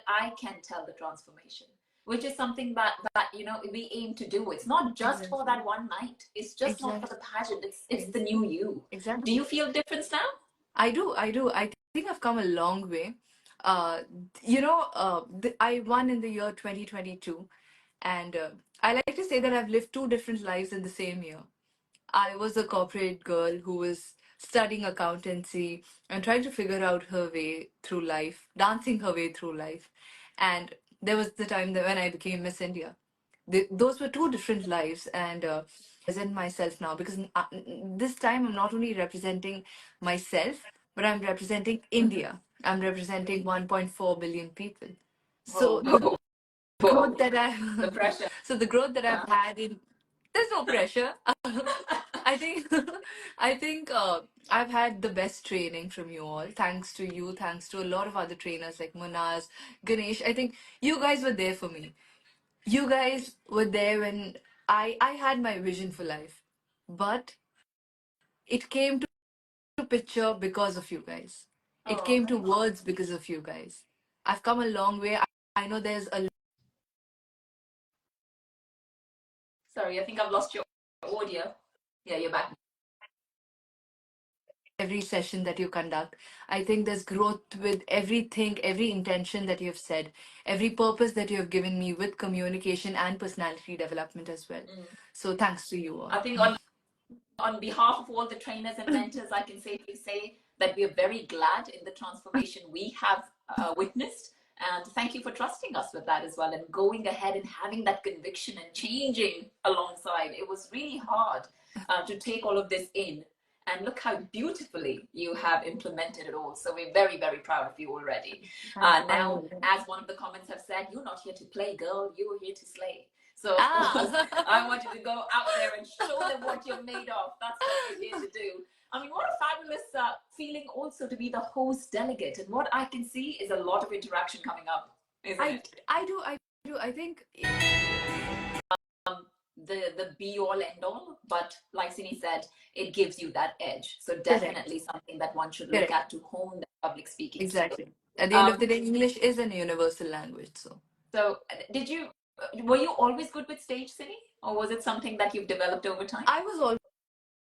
I can tell the transformation, which is something that we aim to do. It's not just for that one night. It's just not for the pageant. It's the new you. Do you feel difference now? I do. I think I've come a long way. Uh, I won in the year 2022, and I like to say that I've lived two different lives in the same year. I was a corporate girl who was studying accountancy and trying to figure out her way through life, dancing her way through life. And there was the time that when I became Miss India. Those were two different lives, and present myself now because this time I'm not only representing myself, but I'm representing India. I'm representing 1.4 billion people. So Whoa, growth that I the pressure. so the growth that I've had in there's no pressure. I think I think I've had the best training from you all. Thanks to you, thanks to a lot of other trainers like Munaz, Ganesh. I think you guys were there for me. You guys were there when I had my vision for life. But it came to picture because of you guys. It Oh, came to words because of you guys. I've come a long way. I know there's a sorry, I think I've lost your audio. Yeah, you're back. every session that you conduct. I think there's growth with everything, every intention that you've said, every purpose that you have given me with communication and personality development as well. So thanks to you all. I think on behalf of all the trainers and mentors, I can safely say that we are very glad in the transformation we have witnessed. And thank you for trusting us with that as well and going ahead and having that conviction and changing alongside. It was really hard to take all of this in. And look how beautifully you have implemented it all. So we're very, very proud of you already. Now, as one of the comments have said, you're not here to play, girl. You're here to slay. So, of course, I want you to go out there and show them what you're made of. That's what we're here to do. I mean, what a fabulous feeling also to be the host delegate. And what I can see is a lot of interaction coming up, isn't it? I do. I think the be all end all, but like Sini said, it gives you that edge. So definitely something that one should look at to hone the public speaking. Exactly. At the end of the day, English is an universal language. So were you always good with stage, Sini? Or was it something that you've developed over time? I was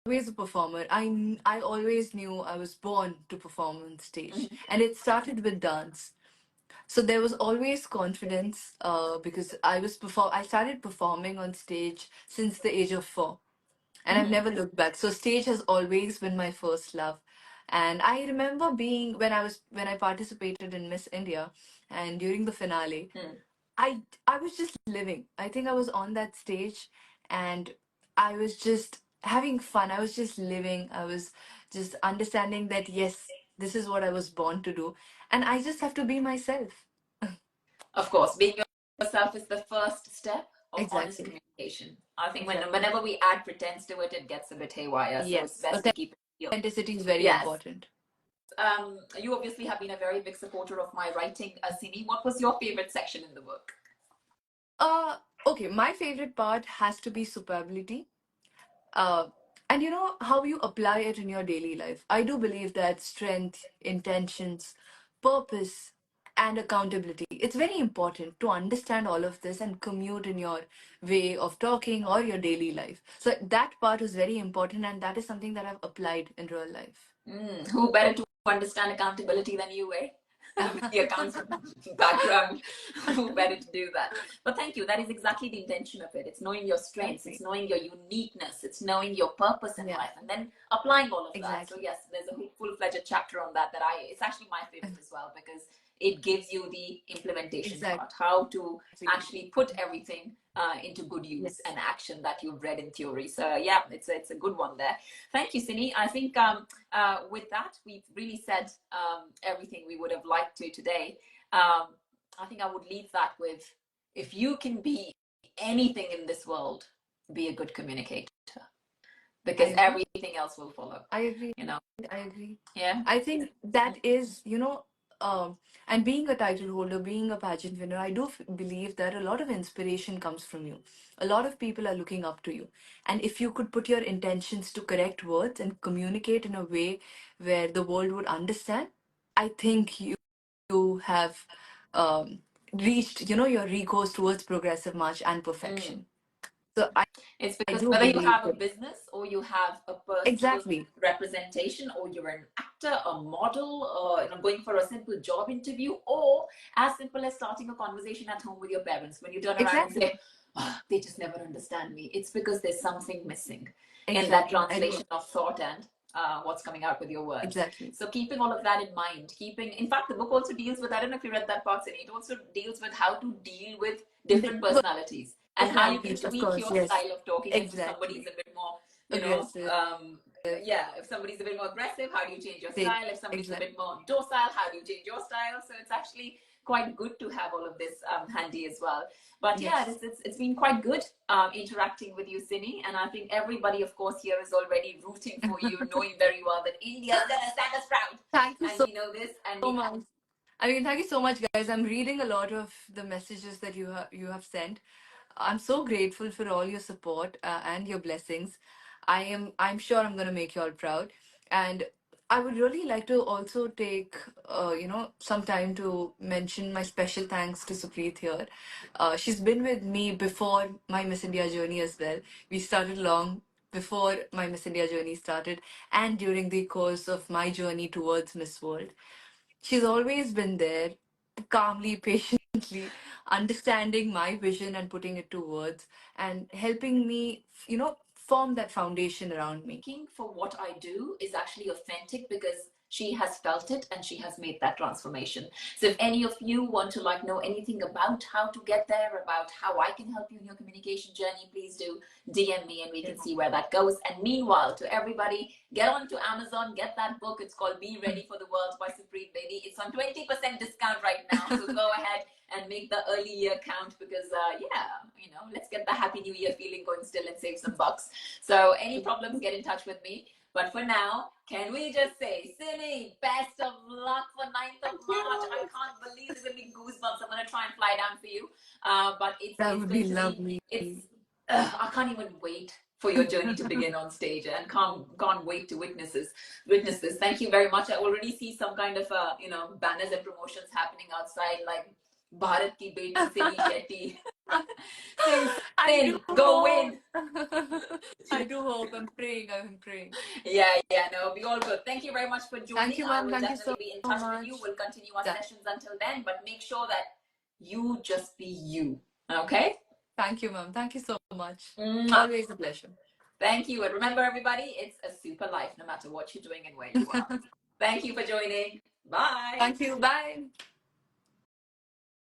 always a performer. I always knew I was born to perform on stage, and it started with dance. So there was always confidence because I started performing on stage since the age of 4, and I've never looked back. So stage has always been my first love. And I remember being when I participated in Miss India, and during the finale, I was just living. I think I was on that stage, and I was just having fun. I was just living. I was just understanding that yes, this is what I was born to do, and I just have to be myself. Of course, being yourself is the first step of honest Exactly. communication. I think whenever we add pretense to it, it gets a bit haywire. So it's best to keep it real. Authenticity is very important. You obviously have been a very big supporter of my writing, Sini. What was your favorite section in the book? Okay, my favorite part has to be superability. Uh, and you know how you apply it in your daily life. I do believe that strength, intentions, purpose, and accountability. It's very important to understand all of this and commute in your way of talking or your daily life. So that part is very important, and that is something that I've applied in real life. Who better to understand accountability than you, eh? With the accounts background, who better to do that? But thank you. That is exactly the intention of it. It's knowing your strengths, it's knowing your uniqueness, it's knowing your purpose in life, and then applying all of that. So yes, there's a full-fledged chapter on that it's actually my favorite as well, because it gives you the implementation part, how to actually put everything into good use and action that you've read in theory. So yeah, it's a good one there. Thank you, Sini. I think with that, we've really said everything we would have liked to today. I think I would leave that with, if you can be anything in this world, be a good communicator, because everything else will follow. I agree. I agree. Yeah. I think that is, and being a title holder, being a pageant winner, I do believe that a lot of inspiration comes from you. A lot of people are looking up to you. And if you could put your intentions to correct words and communicate in a way where the world would understand, I think you have reached, your recourse towards progressive march and perfection. So It's I because do whether you believe have a that. business or you have a personal Exactly. representation, or you're an actor, a model, or going for a simple job interview, or as simple as starting a conversation at home with your parents, when you turn around and Exactly. say, "Oh, they just never understand me," it's because there's something missing in that Exactly. translation of thought and what's coming out with your words. Exactly. So keeping all of that in mind, in fact, the book also deals with, I don't know if you read that part, Cindy, it also deals with how to deal with different personalities and how you can Personalities, of tweak course, your yes. style of talking if somebody's Exactly. a bit more, Aggressive. yeah, if somebody's a bit more aggressive, how do you change your They, style? If somebody's a exactly. bit more docile, how do you change your style? So it's actually quite good to have all of this handy as well. But yeah, Yes. it's been quite good interacting with you, Sini. And I think everybody, of course, here is already rooting for you, knowing very well that India's gonna stand us proud. Thank you And so we know this, and so we much. I mean, thank you so much, guys. I'm reading a lot of the messages that you have sent. I'm so grateful for all your support and your blessings. I'm sure I'm gonna make you all proud, and I would really like to also take some time to mention my special thanks to Supreet here. She's been with me before my Miss India journey as well. We started long before my Miss India journey started, and during the course of my journey towards Miss World. She's always been there, calmly, patiently, understanding my vision and putting it to words and helping me, form that foundation around me. for what I do is actually authentic because she has felt it and she has made that transformation. So if any of you want to know anything about how to get there, about how I can help you in your communication journey, please do DM me and we can see where that goes. And meanwhile, to everybody, get on to Amazon, get that book. It's called Be Ready for the World by Supreet Baby. It's on 20% discount right now. So go ahead and make the early year count because let's get the happy new year feeling going still and save some bucks. So any problems, get in touch with me. But for now, can we just say, Sini, best of luck for 9th of March. I can't believe there's gonna be goosebumps. I'm gonna try and fly down for you. But That it's would going be to lovely. be I can't even wait for your journey to begin on stage, and can't wait to witness this. Thank you very much. I already see some kind of banners and promotions happening outside, like Bharat ki beti Sini Shetty. I do Go hope. win. I do hope. I'm praying. I'm praying. Yeah, no, be all good. Thank you very much for Thank joining. you, I ma'am. will Thank you definitely so be in touch with you. much. We'll continue our Done. sessions until then, but make sure that you just be you. Okay? Thank you, ma'am. Thank you so much. Mwah. Always a pleasure. Thank you. And remember, everybody, it's a super life no matter what you're doing and where you are. Thank you for joining. Bye. Thank you. Bye.